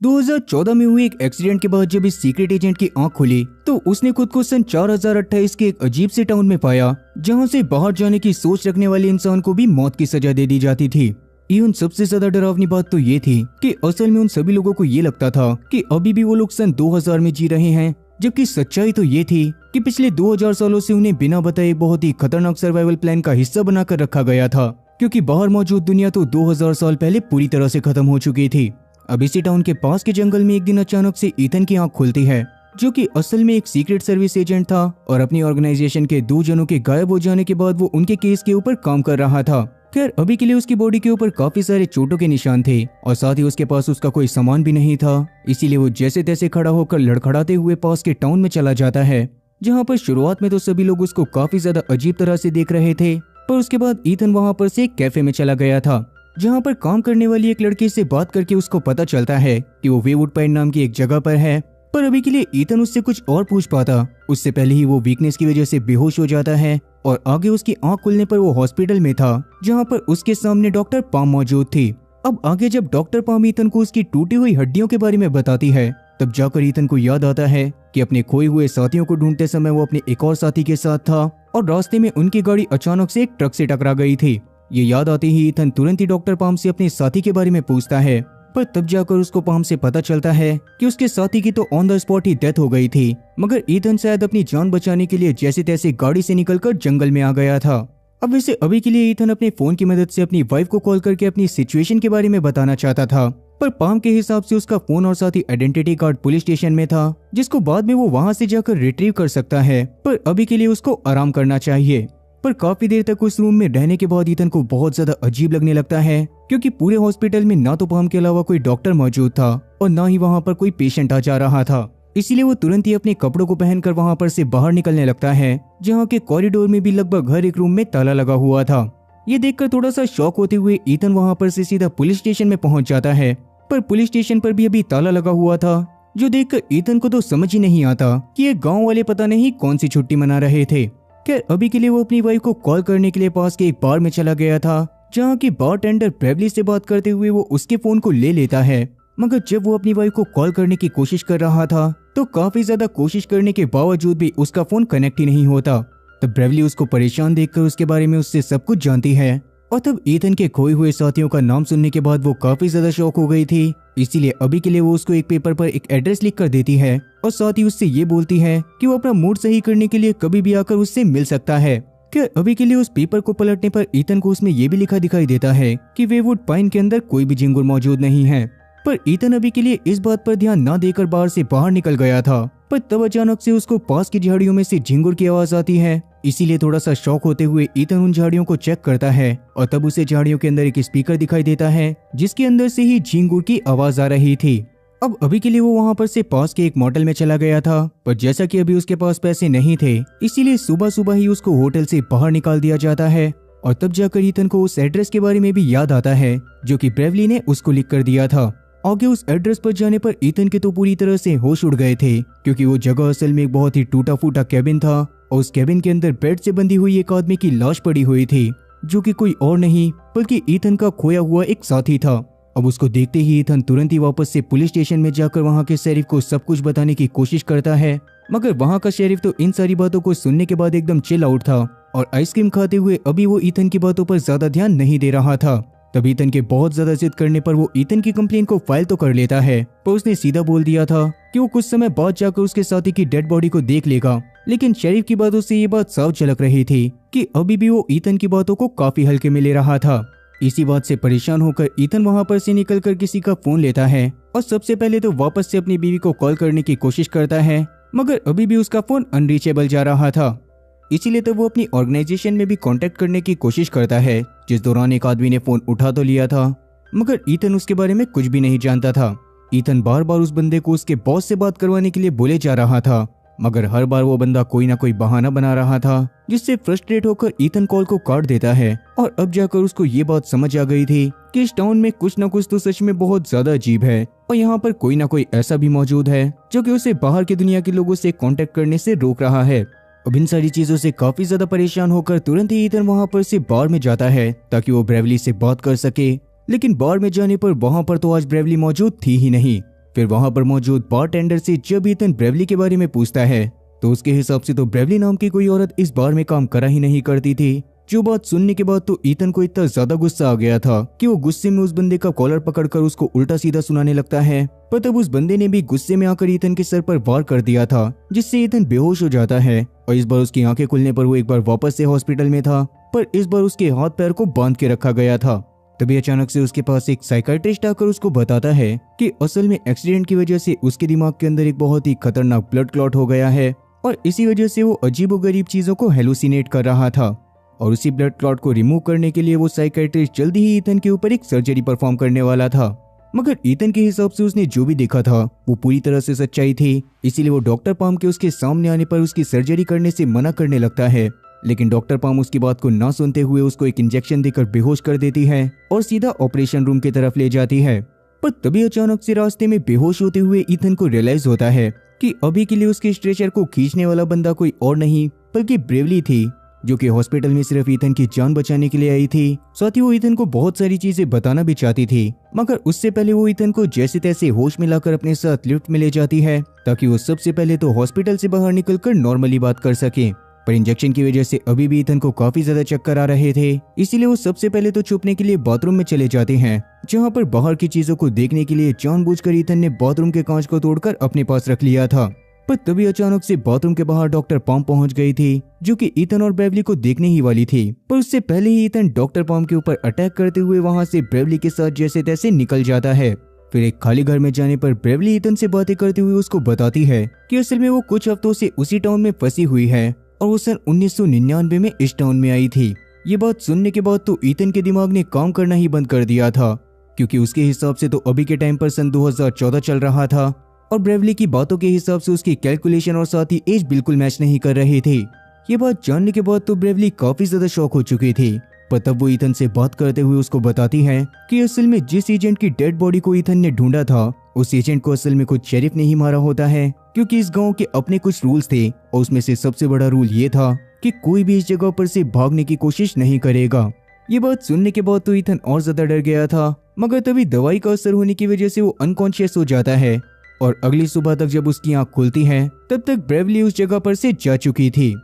2014 में हुए एक एक्सीडेंट के बाद जब इस सीक्रेट एजेंट की आंख खुली तो उसने खुद को सन 4028 के एक अजीब से टाउन में पाया जहां से बाहर जाने की सोच रखने वाले इंसान को भी मौत की सजा दे दी जाती थी। इवन सबसे ज्यादा डरावनी बात तो ये थी कि असल में उन सभी लोगों को ये लगता था कि अभी भी वो लोग सन 2000 में जी रहे हैं, जबकि सच्चाई तो ये थी कि पिछले 2000 सालों से उन्हें बिना बताए बहुत ही खतरनाक सर्वाइवल प्लान का हिस्सा बनाकर रखा गया था, क्योंकि बाहर मौजूद दुनिया तो 2000 साल पहले पूरी तरह से खत्म हो चुकी थी। अब इसी टाउन के पास के जंगल में एक दिन अचानक से ईथन की आंख खुलती है, जो कि असल में एक सीक्रेट सर्विस एजेंट था और अपनी ऑर्गेनाइजेशन के 2 जनों के गायब हो जाने के बाद वो उनके केस के ऊपर काम कर रहा था। खैर अभी के लिए उसकी बॉडी के ऊपर काफी सारे चोटों के निशान थे और साथ ही उसके पास उसका कोई सामान भी नहीं था, इसीलिए वो जैसे तैसे खड़ा होकर लड़खड़ाते हुए पास के टाउन में चला जाता है, जहाँ पर शुरुआत में तो सभी लोग उसको काफी ज्यादा अजीब तरह से देख रहे थे। पर उसके बाद ईथन वहाँ पर से एक कैफे में चला गया था, जहाँ पर काम करने वाली एक लड़की से बात करके उसको पता चलता है कि वो वेवुड पॉइंट नाम की एक जगह पर है। पर अभी के लिए ईथन उससे कुछ और पूछ पाता उससे पहले ही वो वीकनेस की वजह से बेहोश हो जाता है और आगे उसकी आंख खुलने पर वो हॉस्पिटल में था, जहाँ पर उसके सामने डॉक्टर पाम मौजूद थी। अब आगे जब डॉक्टर पाम ईथन को उसकी टूटी हुई हड्डियों के बारे में बताती है, तब जाकर ईथन को याद आता है कि अपने खोए हुए साथियों को ढूंढते समय वो अपने एक और साथी के साथ था और रास्ते में उनकी गाड़ी अचानक से एक ट्रक से टकरा गई थी। ये याद आते ही ईथन तुरंत ही डॉक्टर पाम से अपने साथी के बारे में पूछता है, पर तब जाकर उसको पाम से पता चलता है कि उसके साथी की तो on the spot he death हो गई थी, मगर ईथन शायद अपनी जान बचाने के लिए जैसे तैसे गाड़ी से निकलकर जंगल में आ गया था। अब वैसे अभी के लिए ईथन अपने फोन की मदद से अपनी वाइफ को कॉल करके अपनी सिचुएशन के बारे में बताना चाहता था, पर पाम के हिसाब से उसका फोन और साथ ही आइडेंटिटी कार्ड पुलिस स्टेशन में था, जिसको बाद में वो वहां से जाकर रिट्रीव कर सकता है, पर अभी के लिए उसको आराम करना चाहिए। पर काफी देर तक उस रूम में रहने के बाद ईथन को बहुत ज्यादा अजीब लगने लगता है, क्योंकि पूरे हॉस्पिटल में ना तो पाम के अलावा कोई डॉक्टर मौजूद था और ना ही वहां पर कोई पेशेंट आ जा रहा था। इसीलिए वो तुरंत ही अपने कपड़ों को पहनकर वहां पर से बाहर निकलने लगता है, जहाँ के कॉरिडोर में भी लगभग हर एक रूम में ताला लगा हुआ था। ये देखकर थोड़ा सा शॉक होते हुए ईथन वहां पर से सीधा पुलिस स्टेशन में पहुंच जाता है, पर पुलिस स्टेशन पर भी अभी ताला लगा हुआ था, जो देखकर ईथन को तो समझ ही नहीं आता कि ये गाँव वाले पता नहीं कौन सी छुट्टी मना रहे थे। खैर अभी के लिए वो अपनी वाइफ को कॉल करने के लिए पास के एक बार में चला गया था, जहाँ की बारटेंडर ब्रेवली से बात करते हुए वो उसके फोन को ले लेता है, मगर जब वो अपनी वाइफ को कॉल करने की कोशिश कर रहा था तो काफी ज्यादा कोशिश करने के बावजूद भी उसका फोन कनेक्ट ही नहीं होता। तब ब्रेवली उसको परेशान देखकर उसके बारे में उससे सब कुछ जानती है और तब ईथन के खोए हुए साथियों का नाम सुनने के बाद वो काफी ज्यादा शॉक हो गई थी। इसीलिए अभी के लिए वो उसको एक पेपर पर एक एड्रेस लिख कर देती है और साथ ही उससे ये बोलती है कि वो अपना मूड सही करने के लिए कभी भी आकर उससे मिल सकता है। क्या अभी के लिए उस पेपर को पलटने पर ईथन को उसमें ये भी लिखा दिखाई देता है कि वेवुड पाइन के अंदर कोई भी झिंगुर मौजूद नहीं है। पर ईथन अभी के लिए इस बात पर ध्यान न देकर बाहर से बाहर निकल गया था, पर तब अचानक से उसको पास की झाड़ियों में से झिंगुर की आवाज आती है। इसीलिए थोड़ा सा शॉक होते हुए ईथन उन झाड़ियों को चेक करता है और तब उसे झाड़ियों के अंदर एक स्पीकर दिखाई देता है, जिसके अंदर से ही झिंगुर की आवाज आ रही थी। अब अभी के लिए वो वहां पर से पास के एक मोटेल में चला गया था, पर जैसा कि अभी उसके पास पैसे नहीं थे, इसीलिए सुबह सुबह ही उसको होटल से बाहर निकाल दिया जाता है और तब जाकर ईथन को उस एड्रेस के बारे में भी याद आता है जो कि ब्रेवली ने उसको लिख कर दिया था। आगे उस एड्रेस पर जाने पर ईथन के तो पूरी तरह से होश उड़ गए थे, क्योंकि वो जगह असल में एक बहुत ही टूटा फूटा कैबिन था और उस कैबिन के अंदर बेड से बंधी हुई एक आदमी की लाश पड़ी हुई थी, जो कि कोई और नहीं बल्कि ईथन का खोया हुआ एक साथी था। अब उसको देखते ही ईथन तुरंत ही वापस से पुलिस स्टेशन में जाकर वहां के शेरिफ को सब कुछ बताने की कोशिश करता है, मगर वहां का शेरिफ तो इन सारी बातों को सुनने के बाद एकदम चिल आउट था और आइसक्रीम खाते हुए अभी वो ईथन की बातों पर ज्यादा ध्यान नहीं दे रहा था। तब ईथन के बहुत ज्यादा जिद करने पर वो ईथन की कंप्लेन को फाइल तो कर लेता है, पर उसने सीधा बोल दिया था कि वो कुछ समय बाद जाकर उसके साथी की डेड बॉडी को देख लेगा। लेकिन शेरिफ की बातों से ये बात साफ झलक रही थी कि अभी भी वो ईथन की बातों को काफी हल्के में ले रहा था। इसी बात से परेशान होकर ईथन वहां पर से निकलकर किसी का फोन लेता है और सबसे पहले तो वापस से अपनी बीवी को कॉल करने की कोशिश करता है, मगर अभी भी उसका फोन अनरीचेबल जा रहा था। इसीलिए तो वो अपनी ऑर्गेनाइजेशन में भी कांटेक्ट करने की कोशिश करता है, जिस दौरान एक आदमी ने फोन उठा तो लिया था, मगर ईथन उसके बारे में कुछ भी नहीं जानता था। ईथन बार बार उस बंदे को उसके बॉस से बात करवाने के लिए बोले जा रहा था, मगर हर बार वो बंदा कोई ना कोई बहाना बना रहा था, जिससे फ्रस्ट्रेट होकर ईथन कॉल को काट देता है। और अब जाकर उसको ये बात समझ आ गई थी कि इस टाउन में कुछ ना कुछ तो सच में बहुत ज्यादा अजीब है और यहाँ पर कोई ना कोई ऐसा भी मौजूद है जो कि उसे बाहर की दुनिया के लोगों से कांटेक्ट करने से रोक रहा है। अब इन सारी चीजों से काफी ज्यादा परेशान होकर तुरंत ही ईथन वहां पर से बार में जाता है ताकि वो ब्रेवली से बात कर सके, लेकिन बार में जाने पर वहां पर तो आज ब्रेवली मौजूद थी ही नहीं। फिर वहां पर मौजूद बारटेंडर से जब ईथन ब्रेवली के बारे में पूछता है तो उसके हिसाब से तो ब्रेवली नाम की कोई औरत इस बार में काम करा ही नहीं करती थी। जो बात सुनने के बाद तो ईथन को इतना ज्यादा गुस्सा आ गया था कि वो गुस्से में उस बंदे का कॉलर पकड़कर उसको उल्टा सीधा सुनाने लगता है। पर तब उस बंदे ने भी गुस्से में आकर ईथन के सर पर वार कर दिया था, जिससे ईथन बेहोश हो जाता है और इस बार उसकी आंखें खुलने पर वो एक बार वापस से हॉस्पिटल में था, पर इस बार उसके हाथ पैर को बांध के रखा गया था। तभी अचानक से उसके पास एक साइकाइट्रिस्ट आकर उसको बताता है कि असल में एक्सीडेंट की वजह से उसके दिमाग के अंदर एक बहुत ही खतरनाक ब्लड क्लॉट हो गया है और इसी वजह से वो अजीबोगरीब चीजों को हेलुसिनेट कर रहा था। और उसी ब्लड क्लॉट को रिमूव करने के लिए वो साइकाइट्रिस्ट जल्दी ही ईथन के ऊपर एक सर्जरी परफॉर्म करने वाला था। मगर ईथन के हिसाब से उसने जो भी देखा था वो पूरी तरह से सच्चाई थी, इसीलिए वो डॉक्टर पाम के उसके सामने आने पर उसकी सर्जरी करने से मना करने लगता है। लेकिन डॉक्टर पाम उसकी बात को ना सुनते हुए उसको एक इंजेक्शन देकर बेहोश कर देती है और सीधा ऑपरेशन रूम की तरफ ले जाती है। पर तभी अचानक से रास्ते में बेहोश होते हुए ईथन को रियलाइज होता है कि अभी के लिए उसके स्ट्रेचर को खींचने वाला बंदा कोई और नहीं बल्कि ब्रेवली थी, जो कि हॉस्पिटल में सिर्फ ईथन की जान बचाने के लिए आई थी। साथ ही वो ईथन को बहुत सारी चीजें बताना भी चाहती थी, मगर उससे पहले वो ईथन को जैसे तैसे होश में लाकर अपने साथ लिफ्ट में ले जाती है ताकि वो सबसे पहले तो हॉस्पिटल से बाहर निकलकर नॉर्मली बात कर सके। पर इंजेक्शन की वजह से अभी भी ईथन को काफी ज्यादा चक्कर आ रहे थे, इसीलिए वो सबसे पहले तो छुपने के लिए बाथरूम में चले जाते हैं, जहाँ पर बाहर की चीजों को देखने के लिए जानबूझकर ईथन ने बाथरूम के कांच को तोड़कर अपने पास रख लिया था। पर तभी अचानक से बाथरूम के बाहर डॉक्टर पॉम पहुंच गई थी, जो कि ईथन और ब्रेवली को देखने ही वाली थी। पर उससे पहले ही ईथन डॉक्टर पॉम के ऊपर अटैक करते हुए वहां से ब्रेवली के साथ जैसे तैसे निकल जाता है। फिर एक खाली घर में जाने पर ब्रेवली ईथन से बातें करते हुए उसको बताती है कि असल में वो कुछ हफ्तों से उसी टाउन में फंसी हुई है और वो सन 1999 में इस टाउन में आई थी। ये बात सुनने के बाद तो ईथन के दिमाग ने काम करना ही बंद कर दिया था, क्योंकि उसके हिसाब से तो अभी के टाइम पर सन 2014 चल रहा था और ब्रेवली की बातों के हिसाब से उसकी कैलकुलेशन और साथ ही एज बिल्कुल मैच नहीं कर रही थी। ये बात जानने के बाद तो ब्रेवली काफी ज्यादा शॉक हो चुकी थी, पर तब वो ईथन से बात करते हुए उसको बताती है कि असल में जिस एजेंट की डेड बॉडी को ईथन ने ढूंढा था उस एजेंट को असल में कुछ शेरिफ ने ही मारा होता है, क्योंकि इस गांव के अपने कुछ रूल्स थे और उसमें से सबसे बड़ा रूल ये था कि कोई भी इस जगह पर से भागने की कोशिश नहीं करेगा। ये बात सुनने के बाद तो ईथन और ज्यादा डर गया था, मगर तभी दवाई का असर होने की वजह से वो अनकॉन्शियस हो जाता है और अगली सुबह तक जब उसकी आंख खुलती है तब तक ब्रेवली उस जगह पर से जा चुकी थी।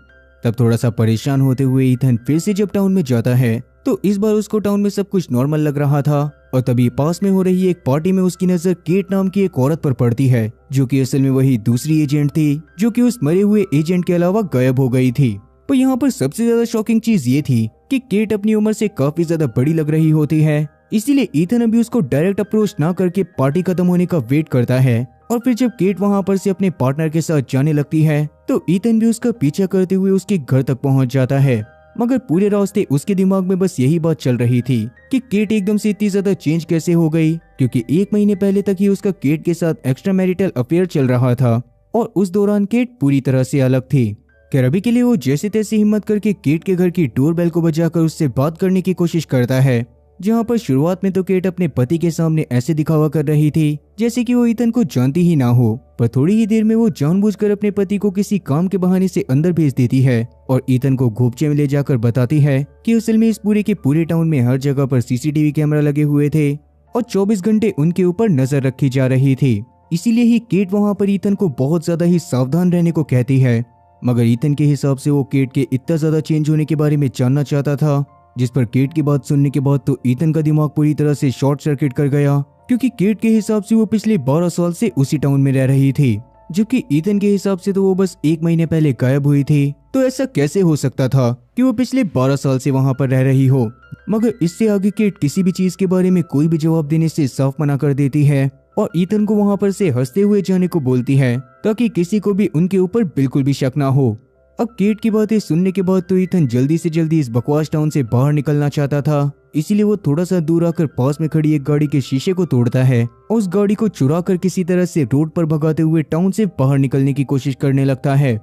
तब थोड़ा सा परेशान होते हुए ईथन फिर से जब टाउन में जाता है तो इस बार उसको टाउन में सब कुछ नॉर्मल लग रहा था और तभी पास में हो रही एक पार्टी में उसकी नजर केट नाम की एक औरत पर पड़ती है, जो कि असल में वही दूसरी एजेंट थी जो कि उस मरे हुए एजेंट के अलावा गायब हो गई थी। पर यहाँ पर सबसे ज्यादा शॉकिंग चीज ये थी कि केट अपनी उम्र से काफी ज्यादा बड़ी लग रही होती है, इसीलिए ईथन अभी उसको डायरेक्ट अप्रोच ना करके पार्टी खत्म होने का वेट करता है। और फिर जब केट वहां पर से अपने पार्टनर के साथ जाने लगती है तो ईथन भी उसका पीछा करते हुए उसके घर तक पहुंच जाता है, मगर पूरे रास्ते उसके दिमाग में बस यही बात चल रही थी कि केट एकदम से इतनी ज्यादा चेंज कैसे हो गई, क्योंकि 1 महीने पहले तक ही उसका केट के साथ एक्स्ट्रा मैरिटल अफेयर चल रहा था और उस दौरान केट पूरी तरह से अलग थी। खैर अभी के लिए वो जैसे तैसे हिम्मत करके केट के घर की डोरबेल को बजाकर उससे बात करने की कोशिश करता है, जहाँ पर शुरुआत में तो केट अपने पति के सामने ऐसे दिखावा कर रही थी जैसे कि वो ईथन को जानती ही ना हो, पर थोड़ी ही देर में वो जानबूझकर अपने पति को किसी काम के बहाने से अंदर भेज देती है और ईथन को घोपचे में ले जाकर बताती है कि असल में इस पूरे के पूरे टाउन में हर जगह पर सीसीटीवी कैमरा लगे हुए थे और 24 घंटे उनके ऊपर नजर रखी जा रही थी। इसीलिए ही केट वहां पर ईथन को बहुत ज्यादा ही सावधान रहने को कहती है, मगर ईथन के हिसाब से वो केट के इतना ज्यादा चेंज होने के बारे में जानना चाहता था, जिस पर केट की बात सुनने के बाद तो ईथन का दिमाग पूरी तरह से शॉर्ट सर्किट कर गया, क्योंकि केट के हिसाब से वो पिछले 12 साल से उसी टाउन में रह रही थी, जबकि ईथन के हिसाब से तो वो बस 1 महीने पहले गायब हुई थी। तो ऐसा कैसे हो सकता था कि वो पिछले 12 साल से वहां पर रह रही हो। मगर इससे आगे केट किसी भी चीज के बारे में कोई भी जवाब देने से साफ मना कर देती है और ईथन को वहां पर से हंसते हुए जाने को बोलती है ताकि किसी को भी उनके ऊपर बिल्कुल भी शक ना हो। अब केट की बातें सुनने के बाद तो ईथन जल्दी से जल्दी इस बकवास टाउन से बाहर निकलना चाहता था, इसीलिए वो थोड़ा सा दूर आकर पास में खड़ी एक गाड़ी के शीशे को तोड़ता है और उस गाड़ी को चुरा कर किसी तरह से रोड पर भगाते हुए टाउन से बाहर निकलने की कोशिश करने लगता है।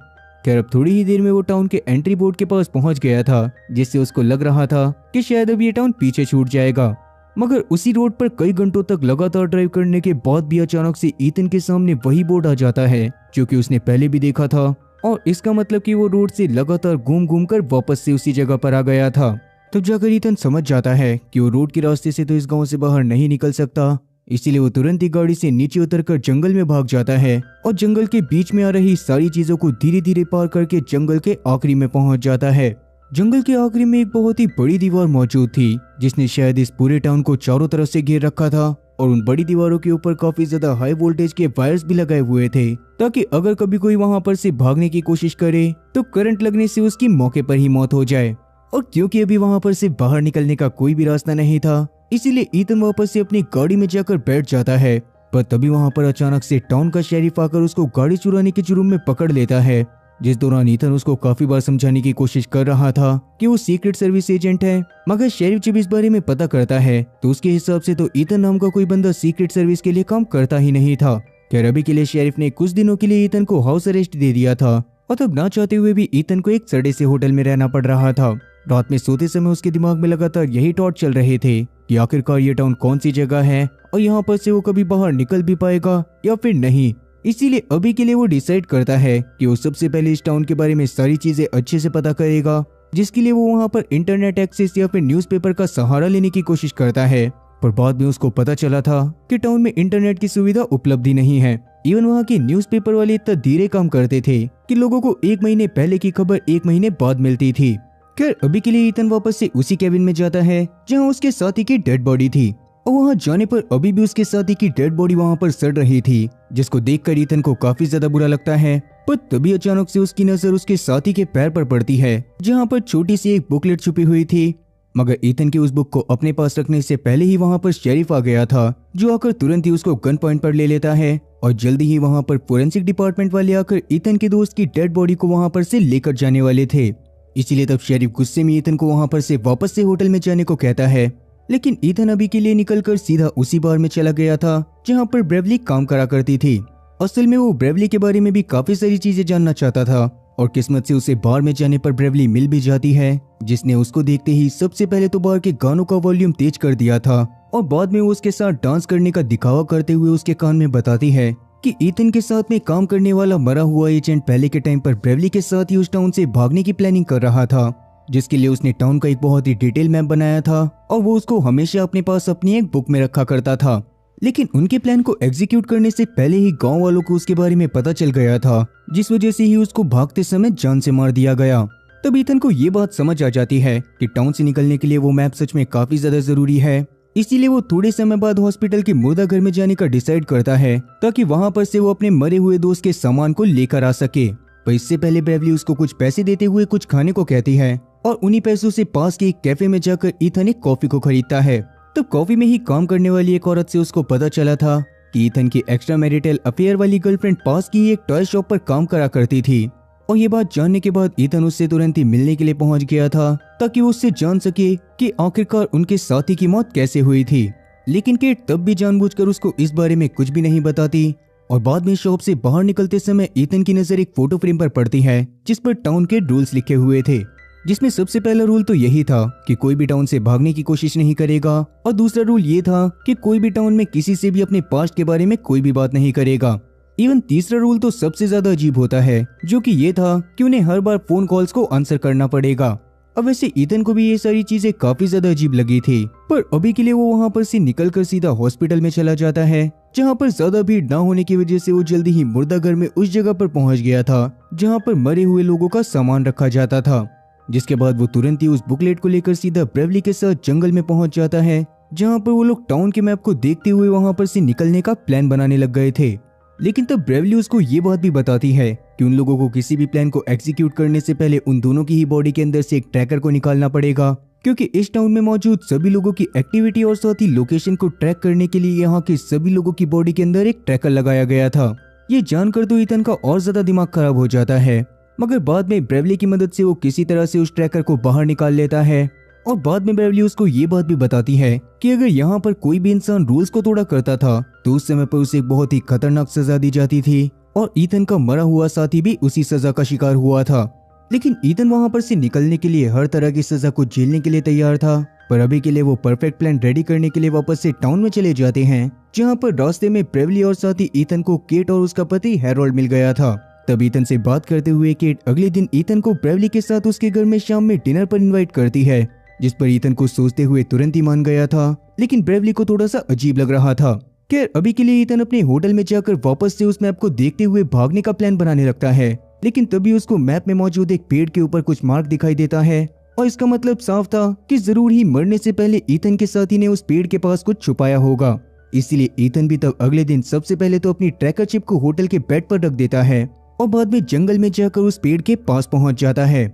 खैर अब थोड़ी ही देर में वो टाउन के एंट्री बोर्ड के पास पहुंच गया था, जिससे उसको लग रहा था कि शायद अब ये टाउन पीछे छूट जाएगा। मगर उसी रोड पर कई घंटों तक लगातार ड्राइव करने के बाद भी अचानक से ईथन के सामने वही बोर्ड आ जाता है जो कि उसने पहले भी देखा था, और इसका मतलब कि वो रोड से लगातार घूम घूम कर वापस से उसी जगह पर आ गया था। तब जाकर ईथन समझ जाता है कि वो रोड के रास्ते से तो इस गांव से बाहर नहीं निकल सकता, इसीलिए वो तुरंत ही गाड़ी से नीचे उतरकर जंगल में भाग जाता है और जंगल के बीच में आ रही सारी चीजों को धीरे धीरे पार करके जंगल के आखिरी में पहुंच जाता है। जंगल के आखिरी में एक बहुत ही बड़ी दीवार मौजूद थी जिसने शायद इस पूरे टाउन को चारों तरफ से घेर रखा था और उन बड़ी दीवारों के ऊपर काफी ज्यादा हाई वोल्टेज के वायर्स भी लगाए हुए थे ताकि अगर कभी कोई वहां पर से भागने की कोशिश करे तो करंट लगने से उसकी मौके पर ही मौत हो जाए। और क्योंकि अभी वहां पर से बाहर निकलने का कोई भी रास्ता नहीं था इसीलिए ईथन वापस से अपनी गाड़ी में जाकर बैठ जाता है। पर तभी वहां पर अचानक से टाउन का शेरिफ आकर उसको गाड़ी चुराने के जुर्म में पकड़ लेता है, जिस दौरान ईथन उसको काफी बार समझाने की कोशिश कर रहा था कि वो सीक्रेट सर्विस एजेंट है। मगर शेरिफ जब इस बारे में पता करता है तो उसके हिसाब से तो ईथन नाम का कोई बंदा सीक्रेट सर्विस के लिए काम करता ही नहीं था। खैर अभी के लिए शेरिफ ने कुछ दिनों के लिए ईथन को हाउस अरेस्ट दे दिया था और तब ना चाहते हुए भी ईथन को एक सड़े से होटल में रहना पड़ रहा था। रात में सोते समय उसके दिमाग में लगातार यही थॉट चल रहे थे कि आखिरकार ये टाउन कौन सी जगह है और यहाँ पर से वो कभी बाहर निकल भी पाएगा या फिर नहीं। इसीलिए अभी के लिए वो डिसाइड करता है कि वो सबसे पहले इस टाउन के बारे में सारी चीजें अच्छे से पता करेगा, जिसके लिए वो वहाँ पर इंटरनेट एक्सेस या फिर न्यूज़पेपर का सहारा लेने की कोशिश करता है। पर बाद में उसको पता चला था कि टाउन में इंटरनेट की सुविधा उपलब्ध ही नहीं है। इवन वहाँ के न्यूज़पेपर वाले इतना धीरे काम करते थे कि लोगों को 1 महीने पहले की खबर 1 महीने बाद मिलती थी। खैर अभी के लिए ईथन वापस से उसी केबिन में जाता है जहाँ उसके साथी की डेड बॉडी थी और वहाँ जाने पर अभी भी उसके साथी की डेड बॉडी वहाँ पर सड़ रही थी, जिसको देखकर ईथन को काफी ज्यादा बुरा लगता है। पर तभी अचानक से उसकी नजर उसके साथी के पैर पर पड़ती है जहाँ पर छोटी सी एक बुकलेट छुपी हुई थी। मगर ईथन की उस बुक को अपने पास रखने से पहले ही वहाँ पर शेरिफ आ गया था, जो आकर तुरंत ही उसको गन पॉइंट पर ले लेता है और जल्दी ही वहाँ पर फोरेंसिक डिपार्टमेंट वाले आकर ईथन के दोस्त की डेड बॉडी को वहाँ पर से लेकर जाने वाले थे। इसीलिए तब शेरिफ गुस्से में ईथन को वहाँ पर से वापस से होटल में जाने को कहता है, लेकिन ईथन अभी के लिए निकलकर सीधा उसी बार में चला गया था जहाँ पर ब्रेवली काम करा करती थी। असल में वो ब्रेवली के बारे में भी काफी सारी चीजें जानना चाहता था और किस्मत से उसे बार में जाने पर ब्रेवली मिल भी जाती है, जिसने उसको देखते ही सबसे पहले तो बार के गानों का वॉल्यूम तेज कर दिया था और बाद में वो उसके साथ डांस करने का दिखावा करते हुए उसके कान में बताती है कि ईथन के साथ में काम करने वाला मरा हुआ एजेंट पहले के टाइम पर ब्रेवली के साथ ही उस टाउन से भागने की प्लानिंग कर रहा था, जिसके लिए उसने टाउन का एक बहुत ही डिटेल मैप बनाया था और वो उसको हमेशा अपने पास अपनी एक बुक में रखा करता था। लेकिन उनके प्लान को एग्जीक्यूट करने से पहले ही गांव वालों को उसके बारे में पता चल गया था, जिस वजह से ही उसको भागते समय जान से मार दिया गया। तब ईथन को ये बात समझ आ जाती है कि टाउन से निकलने के लिए वो मैप सच में काफी ज्यादा जरूरी है। इसीलिए वो थोड़े समय बाद हॉस्पिटल के मुर्दा घर में जाने का डिसाइड करता है ताकि वहां पर से वो अपने मरे हुए दोस्त के सामान को लेकर आ सके। पर इससे पहले ब्रेवली उसको कुछ पैसे देते हुए कुछ खाने को कहती है और उन्हीं पैसों से पास के एक कैफे में जाकर ईथन एक कॉफी को खरीदता है। तब कॉफी में ही काम करने वाली एक औरत से उसको पता चला था कि ईथन की एक्स्ट्रा मैरिटल अफेयर वाली गर्लफ्रेंड पास की एक टॉय शॉप पर काम करा करती थी। और ये बात जानने के बाद ईथन उससे तुरंत ही मिलने के लिए पहुंच गया था ताकि वो उससे जान सके कि आखिरकार उनके साथी की मौत कैसे हुई थी। लेकिन केट तब भी जानबूझकर उसको इस बारे में कुछ भी नहीं बताती और बाद में शॉप से बाहर निकलते समय ईथन की नजर एक फोटो फ्रेम पर पड़ती है जिस पर टाउन के रूल्स लिखे हुए थे, जिसमें सबसे पहला रूल तो यही था कि कोई भी टाउन से भागने की कोशिश नहीं करेगा और दूसरा रूल ये था कि कोई भी टाउन में किसी से भी अपने पास्ट के बारे में कोई भी बात नहीं करेगा। इवन तीसरा रूल तो सबसे ज्यादा अजीब होता है, जो कि ये था कि उन्हें हर बार फोन कॉल्स को आंसर करना पड़ेगा। अब वैसे ईथन को भी ये सारी चीजें काफी ज्यादा अजीब लगी थी, पर अभी के लिए वो वहाँ पर से निकलकर सीधा हॉस्पिटल में चला जाता है, जहाँ पर ज्यादा भीड़ न होने की वजह से वो जल्दी ही मुर्दा घर में उस जगह पर पहुंच गया था जहाँ पर मरे हुए लोगों का सामान रखा जाता था। जिसके बाद वो तुरंत ही उस बुकलेट को लेकर सीधा ब्रेवली के साथ जंगल में पहुंच जाता है, जहाँ पर वो लोग टाउन के मैप को देखते हुए वहाँ पर से निकलने का प्लान बनाने लग गए थे। लेकिन तब ब्रेवली उसको ये बात भी बताती है कि उन लोगों को किसी भी प्लान को एग्जीक्यूट करने से पहले उन दोनों की ही बॉडी के अंदर से एक ट्रैकर को निकालना पड़ेगा, क्योंकि इस टाउन में मौजूद सभी लोगों की एक्टिविटी और साथ ही लोकेशन को ट्रैक करने के लिए यहाँ के सभी लोगों की बॉडी के अंदर एक ट्रैकर लगाया गया था। ये जानकर तो ईथन का और ज्यादा दिमाग खराब हो जाता है, मगर बाद में ब्रेवली की मदद से वो किसी तरह से उस ट्रैकर को बाहर निकाल लेता है। और बाद में ब्रेवली उसको ये बात भी बताती है कि अगर यहाँ पर कोई भी इंसान रूल्स को तोड़ा करता था तो उस समय पर उसे एक बहुत ही खतरनाक सजा दी जाती थी और ईथन का मरा हुआ साथी भी उसी सजा का शिकार हुआ था। लेकिन ईथन वहाँ पर से निकलने के लिए हर तरह की सजा को झेलने के लिए तैयार था, पर अभी के लिए वो परफेक्ट प्लान रेडी करने के लिए वापस से टाउन में चले जाते हैं, जहाँ पर रास्ते में ब्रेवली और साथी ईथन को केट और उसका पति हैरोल्ड मिल गया था। तब ईथन से बात करते हुए केट अगले दिन ईथन को ब्रेवली के साथ उसके घर में शाम में डिनर पर इन्वाइट करती है, जिस पर ईथन को सोचते हुए तुरंत ही मान गया था, लेकिन ब्रेवली को थोड़ा सा अजीब लग रहा था। खैर अभी के लिए ईथन अपने होटल में जाकर वापस से उस मैप को देखते हुए भागने का प्लान बनाने लगता है, लेकिन तभी उसको मैप में मौजूद एक पेड़ के ऊपर कुछ मार्क दिखाई देता है और इसका मतलब साफ था कि जरूर ही मरने से पहले ईथन के साथी ने उस पेड़ के पास कुछ छुपाया होगा। इसीलिए ईथन भी तब अगले दिन सबसे पहले तो अपनी ट्रैकर चिप को होटल के बेड पर रख देता है और बाद में जंगल में जाकर उस पेड़ के पास पहुंच जाता है।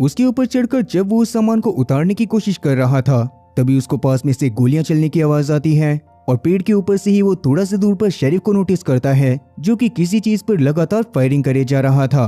उसके ऊपर चढ़कर जब वो उस सामान को उतारने की कोशिश कर रहा था तभी उसको पास में से गोलियां चलने की आवाज आती है और पेड़ के ऊपर से ही वो थोड़ा सा दूर पर शेरिफ को नोटिस करता है जो कि किसी चीज पर लगातार फायरिंग करे जा रहा था।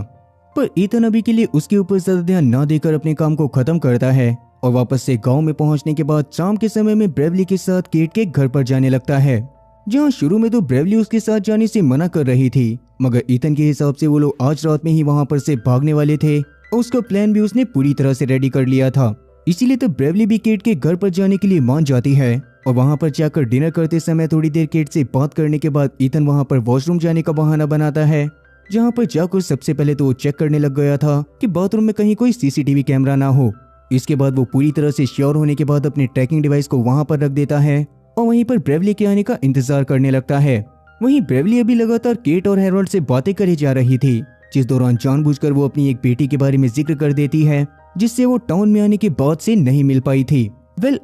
पर ईथन अभी के लिए उसके ऊपर ज्यादा ध्यान न देकर अपने काम को खत्म करता है और वापस से गांव में पहुंचने के बाद शाम के समय में ब्रेवली के साथ केट के घर पर जाने लगता है, जहां शुरू में तो ब्रेवली उसके साथ जाने से मना कर रही थी, मगर ईथन के हिसाब से वो लोग आज रात में ही वहां पर से भागने वाले थे और उसका प्लान भी उसने पूरी तरह से रेडी कर लिया था। इसीलिए तो ब्रेवली भी केट के घर पर जाने के लिए मान जाती है और वहां पर जाकर डिनर करते समय थोड़ी देर केट से बात करने के बाद ईथन वहां पर वॉशरूम जाने का बहाना बनाता है, जहां पर जाकर सबसे पहले तो वो चेक करने लग गया था कि बाथरूम में कहीं कोई सीसीटीवी कैमरा ना हो। इसके बाद वो पूरी तरह से श्योर होने के बाद अपने ट्रैकिंग डिवाइस को वहां पर रख देता है और वहीं पर ब्रेवली के आने का इंतजार करने लगता है। वहीं ब्रेवली अभी लगातार केट और हैरोल्ड से बातें करे जा रही थी, जिस दौरान जानबूझकर वो अपनी एक बेटी के बारे में जिक्र कर देती है जिससे वो टाउन में आने के बाद से नहीं मिल पाई थी।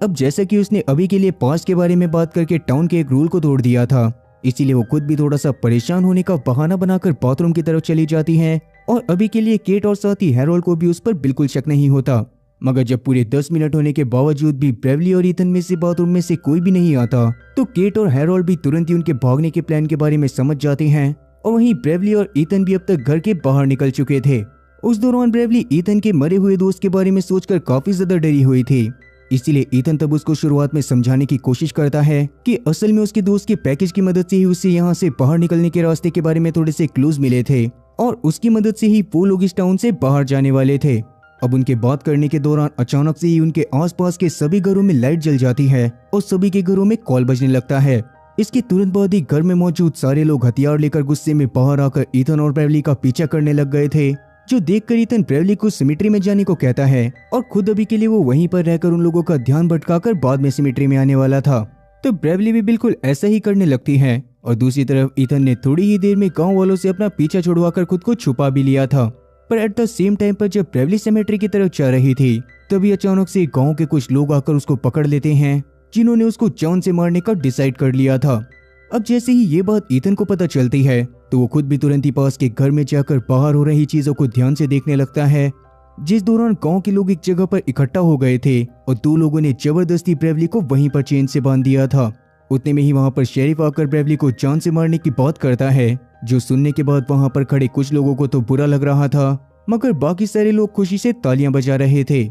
अब जैसा कि उसने अभी के लिए पास्ट के बारे में बात करके टाउन के एक रूल को तोड़ दिया था, इसीलिए वो खुद भी थोड़ा सा परेशान होने का बहाना बनाकर बाथरूम की तरफ चली जाती है और अभी के लिए केट और साथ ही हैरोल्ड को भी उस पर बिल्कुल शक नहीं होता। मगर जब पूरे 10 मिनट होने के बावजूद भी ब्रेवली और ईथन में से बाथरूम में से कोई भी नहीं आता तो केट और हैरोल्ड भी तुरंत ही उनके भागने के प्लान के बारे में समझ जाते हैं और वहीं ब्रेवली और ईथन भी अब तक घर के बाहर निकल चुके थे। उस दौरान ब्रेवली ईथन के मरे हुए दोस्त के बारे में सोचकर काफी ज्यादा डरी हुई थी, इसीलिए ईथन तब उसको शुरुआत में समझाने की कोशिश करता है कि असल में उसके दोस्त के पैकेज की मदद से ही उसे यहाँ से बाहर निकलने के रास्ते के बारे में थोड़े से क्लूज मिले थे और उसकी मदद से ही वो लोग इस टाउन से बाहर जाने वाले थे। अब उनके बात करने के दौरान अचानक से ही उनके आसपास के सभी घरों में लाइट जल जाती है और सभी के घरों में कॉल बजने लगता है। इसके तुरंत बाद ही घर में मौजूद सारे लोग हथियार लेकर गुस्से में बाहर आकर ईथन और ब्रेवली का पीछा करने लग गए थे, जो देखकर ईथन ब्रेवली को सिमेट्री में जाने को कहता है और खुद अभी के लिए वो वहीं पर रहकर उन लोगों का ध्यान भटकाकर बाद में सिमेट्री में आने वाला था। तो ब्रेवली भी बिल्कुल ऐसा ही करने लगती है और दूसरी तरफ ईथन ने थोड़ी ही देर में गांव वालों से अपना पीछा छुड़वाकर खुद को छुपा भी लिया था। पर एट द सेम टाइम पर जब ब्रेवली सिमेट्री की तरफ जा रही थी तभी अचानक से गाँव के कुछ लोग आकर उसको पकड़ लेते हैं, जिन्होंने उसको जान से मारने का डिसाइड कर लिया था। अब जैसे ही ये बात ईथन को पता चलती है तो वो खुद भी तुरंत ही पास के घर में जाकर बाहर हो रही चीजों को ध्यान से देखने लगता है, जिस दौरान गांव के लोग एक जगह पर इकट्ठा हो गए थे और दो लोगों ने जबरदस्ती ब्रेवली को वहीं पर चेन से बांध दिया था। उतने में ही वहां पर शेरिफ आकर ब्रेवली को जान से मारने की बात करता है, जो सुनने के बाद वहां पर खड़े कुछ लोगों को तो बुरा लग रहा था, मगर बाकी सारे लोग खुशी से तालियां बजा रहे थे।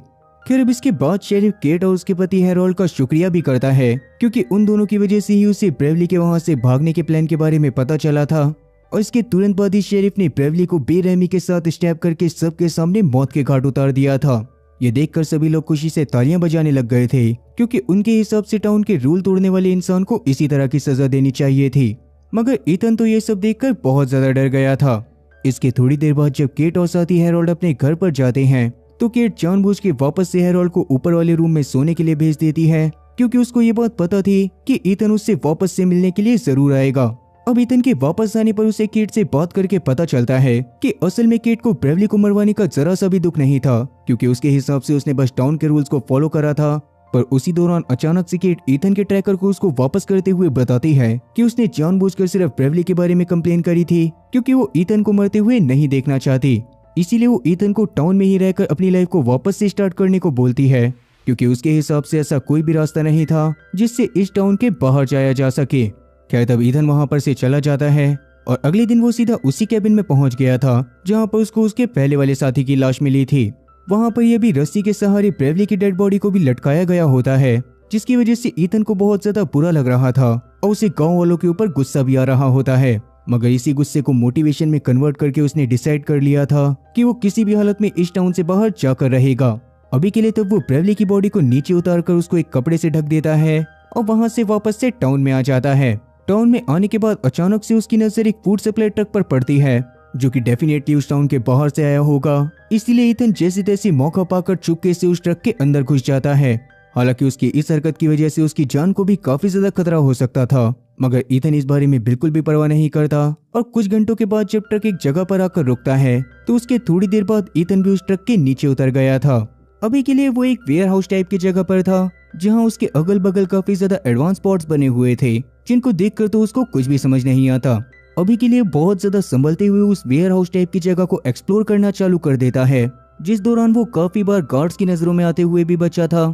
खैर अब इसके बाद शेरिफ केट और उसके पति हैरोल्ड का शुक्रिया भी करता है, क्योंकि उन दोनों की वजह से ही उसे ब्रेवली के वहां से भागने के प्लान के बारे में पता चला था और इसके तुरंत बाद ही शेरिफ ने ब्रेवली को बेरहमी के साथ स्टैब करके सबके सामने मौत के घाट उतार दिया था। ये देखकर सभी लोग खुशी से तालियां बजाने लग गए थे, क्योंकि उनके हिसाब से टाउन के रूल तोड़ने वाले इंसान को इसी तरह की सजा देनी चाहिए थी। मगर ईथन तो ये सब देखकर बहुत ज्यादा डर गया था। इसके थोड़ी देर बाद जब केट और साथी हैरोल्ड अपने घर पर जाते हैं तो केट जानबूझ के वापस से हैरोल्ड को ऊपर वाले रूम में सोने के लिए भेज देती है, क्योंकि उसको ये बात पता थी कि ईथन उससे वापस से मिलने के लिए जरूर आएगा। अब ईथन के वापस आने पर उसे केट से बात करके पता चलता है कि असल में केट को ब्रेवली को मरवाने का जरा सा भी दुख नहीं था, क्योंकि उसके हिसाब से उसने बस टाउन के रूल्स को फॉलो करा था। पर उसी दौरान अचानक से केट ईथन के ट्रैकर को उसको वापस करते हुए बताती है कि उसने जानबूझकर सिर्फ ब्रेवली के बारे में कंप्लेन करी थी, क्योंकि वो ईथन को मरते हुए नहीं देखना चाहती। इसीलिए वो ईथन को टाउन में ही रहकर अपनी लाइफ को वापस से स्टार्ट करने को बोलती है, क्योंकि उसके हिसाब से ऐसा कोई भी रास्ता नहीं था जिससे इस टाउन के बाहर जाया जा सके। खैर तब ईथन वहां पर से चला जाता है और अगले दिन वो सीधा उसी कैबिन में पहुंच गया था जहां पर उसको उसके पहले वाले साथी की लाश मिली थी। वहां पर ये भी रस्सी के सहारे ब्रेवली की डेड बॉडी को भी लटकाया गया होता है, जिसकी वजह से ईथन को बहुत ज्यादा बुरा लग रहा था और उसे गाँव वालों के ऊपर गुस्सा भी आ रहा होता है। मगर इसी गुस्से को मोटिवेशन में कन्वर्ट करके उसने डिसाइड कर लिया था कि वो किसी भी हालत में इस टाउन से बाहर जाकर रहेगा। अभी के लिए तब वो ब्रेवली की बॉडी को नीचे उतारकर उसको एक कपड़े से ढक देता है और वहां से वापस से टाउन में आ जाता है। टाउन में आने के बाद अचानक से उसकी नजर एक फूड सप्लाई ट्रक पर पड़ती है, जो कि डेफिनेटली उस टाउन के बाहर से आया होगा। इसलिए ईथन जैसे तैसे मौका पाकर चुपके से उस ट्रक के अंदर घुस जाता है। हालांकि उसकी इस हरकत की वजह से उसकी जान को भी काफी ज्यादा खतरा हो सकता था, मगर ईथन इस बारे में बिल्कुल भी परवाह नहीं करता और कुछ घंटों के बाद जब ट्रक एक जगह पर आकर रुकता है तो उसके थोड़ी देर बाद ईथन भी उस ट्रक के नीचे उतर गया था। अभी के लिए वो एक वेयर हाउस टाइप की जगह पर था जहां उसके अगल बगल काफी ज्यादा एडवांस स्पॉट्स बने हुए थे जिनको देखकर तो उसको कुछ भी समझ नहीं आता। अभी के लिए बहुत ज्यादा संभलते हुए उस वेयर हाउस टाइप की जगह को एक्सप्लोर करना चालू कर देता है, जिस दौरान वो काफी बार गार्ड्स की नजरों में आते हुए भी बचा था।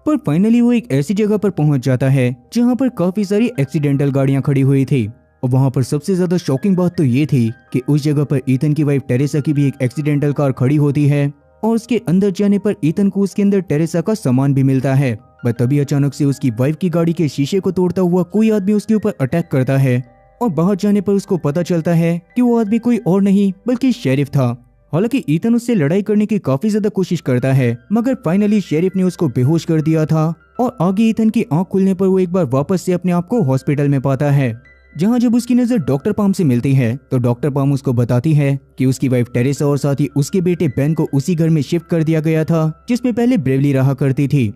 पर फाइनली वो एक ऐसी जगह पर पहुंच जाता है जहां पर काफी सारी एक्सीडेंटल गाड़ियां खड़ी हुई थी और वहां पर सबसे ज्यादा शॉकिंग बात तो ये थी कि उस जगह पर ईथन की वाइफ टेरेसा की भी एक एक्सीडेंटल कार खड़ी होती है और उसके अंदर जाने पर ईथन को उसके अंदर टेरेसा का सामान भी मिलता है। पर तभी अचानक से उसकी वाइफ की गाड़ी के शीशे को तोड़ता हुआ कोई आदमी उसके ऊपर अटैक करता है और बाहर जाने पर उसको पता चलता है कि वो आदमी कोई और नहीं बल्कि शेरिफ था। हालांकि ईथन उससे लड़ाई करने की काफी ज्यादा कोशिश करता है मगर फाइनली शेरिफ ने उसको बेहोश कर दिया था और आगे ईथन की आंख खुलने पर वो एक बार वापस से अपने आप को हॉस्पिटल में पाता है, जहां जब उसकी नजर डॉक्टर पाम से मिलती है तो डॉक्टर पाम उसको बताती है कि उसकी वाइफ टेरेसा और साथ ही उसके बेटे बेन को उसी घर में शिफ्ट कर दिया गया था जिसमें पहले ब्रेवली रहा करती थी।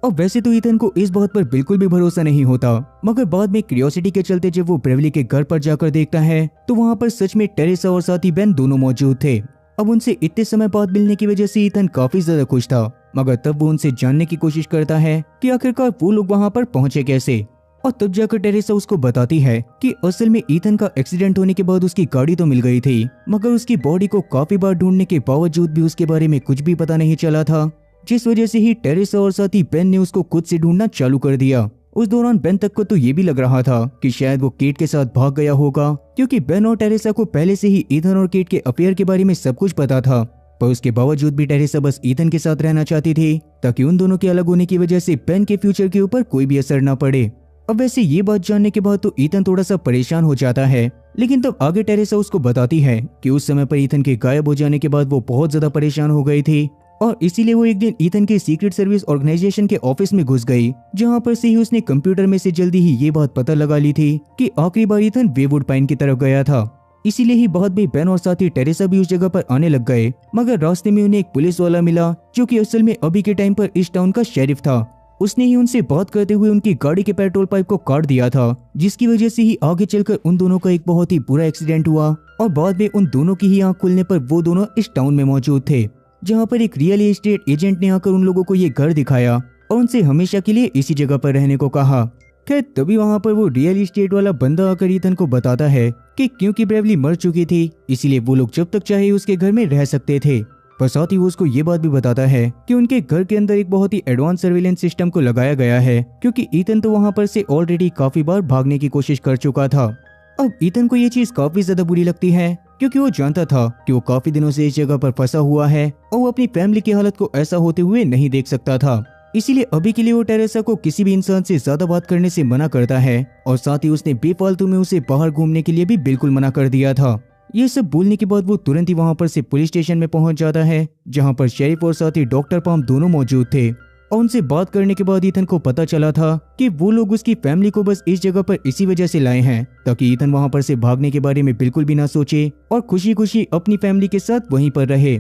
और वैसे तो ईथन को इस बात पर बिल्कुल भी भरोसा नहीं होता मगर बाद में क्यूरियोसिटी के चलते जब वो ब्रेवली के घर पर जाकर देखता है तो वहां पर सच में टेरेसा और साथ ही बेन दोनों मौजूद थे। अब उनसे इतने समय बाद मिलने की वजह से ईथन काफी ज्यादा खुश था मगर तब वो उनसे जानने की कोशिश करता है कि आखिरकार वो लोग वहां पर पहुंचे कैसे। और तब जाकर टेरेसा उसको बताती है कि असल में ईथन का एक्सीडेंट होने के बाद उसकी गाड़ी तो मिल गई थी मगर उसकी बॉडी को काफी बार ढूंढने के बावजूद भी उसके बारे में कुछ भी पता नहीं चला था, जिस वजह से ही टेरेसा और साथ ही बेन ने उसको खुद से ढूंढना चालू कर दिया। उस दौरान बेन तक को तो ये भी लग रहा था कि शायद वो केट के साथ भाग गया होगा क्योंकि बेन और टेरेसा को पहले से ही ईथन और केट के अफेयर के बारे में सब कुछ पता था। पर उसके बावजूद भी टेरेसा बस ईथन के साथ रहना चाहती थी ताकि उन दोनों के अलग होने की वजह से बेन के फ्यूचर के ऊपर कोई भी असर न पड़े। अब वैसे ये बात जानने के बाद तो ईथन थोड़ा सा परेशान हो जाता है, लेकिन तब आगे टेरेसा उसको बताती है कि उस समय पर ईथन के गायब हो जाने के बाद वो बहुत ज्यादा परेशान हो गई थी और इसीलिए वो एक दिन ईथन के सीक्रेट सर्विस ऑर्गेनाइजेशन के ऑफिस में घुस गई, जहां पर से ही उसने कंप्यूटर में से जल्दी ही ये बात पता लगा ली थी कि आखिरी बार ईथन वेवुड पाइन की तरफ गया था। इसीलिए ही बाद में बेन और साथ ही टेरेसा भी उस जगह पर आने लग गए मगर रास्ते में उन्हें एक पुलिस वाला मिला जो कि असल में अभी के टाइम पर इस टाउन का शेरिफ था। उसने ही उनसे बात करते हुए उनकी गाड़ी के पेट्रोल पाइप को काट दिया था, जिसकी वजह से ही आगे चलकर उन दोनों का एक बहुत ही बुरा एक्सीडेंट हुआ और बाद में उन दोनों की ही आंख खुलने पर वो दोनों इस टाउन में मौजूद थे, जहां पर एक रियल एस्टेट एजेंट ने आकर उन लोगों को ये घर दिखाया और उनसे हमेशा के लिए इसी जगह पर रहने को कहा। खैर तभी वहां पर वो रियल एस्टेट वाला बंदा आकर ईथन को बताता है कि क्योंकि ब्रेवली मर चुकी थी इसीलिए वो लोग जब तक चाहे उसके घर में रह सकते थे। पर साथ ही वो उसको ये बात भी बताता है कि उनके घर के अंदर एक बहुत ही एडवांस सर्विलेंस सिस्टम को लगाया गया है क्योंकि ईथन तो वहां पर से ऑलरेडी काफी बार भागने की कोशिश कर चुका था। अब ईथन को ये चीज काफी ज्यादा बुरी लगती है क्योंकि वो जानता था कि वो काफी दिनों से इस जगह पर फंसा हुआ है और वो अपनी फैमिली की हालत को ऐसा होते हुए नहीं देख सकता था। इसीलिए अभी के लिए वो टेरेसा को किसी भी इंसान से ज्यादा बात करने से मना करता है और साथ ही उसने बेफालतू में उसे बाहर घूमने के लिए भी बिल्कुल मना कर दिया था। ये सब बोलने के बाद वो तुरंत ही वहां पर से पुलिस स्टेशन में पहुंच जाता है, जहां पर शेरिफ और साथ ही डॉक्टर पाम दोनों मौजूद थे और उनसे बात करने के बाद ईथन को पता चला था कि वो लोग उसकी फैमिली को बस इस जगह पर इसी वजह से लाए हैं ताकि ईथन वहां पर से भागने के बारे में बिल्कुल भी ना सोचे और खुशी खुशी अपनी फैमिली के साथ वहीं पर रहे।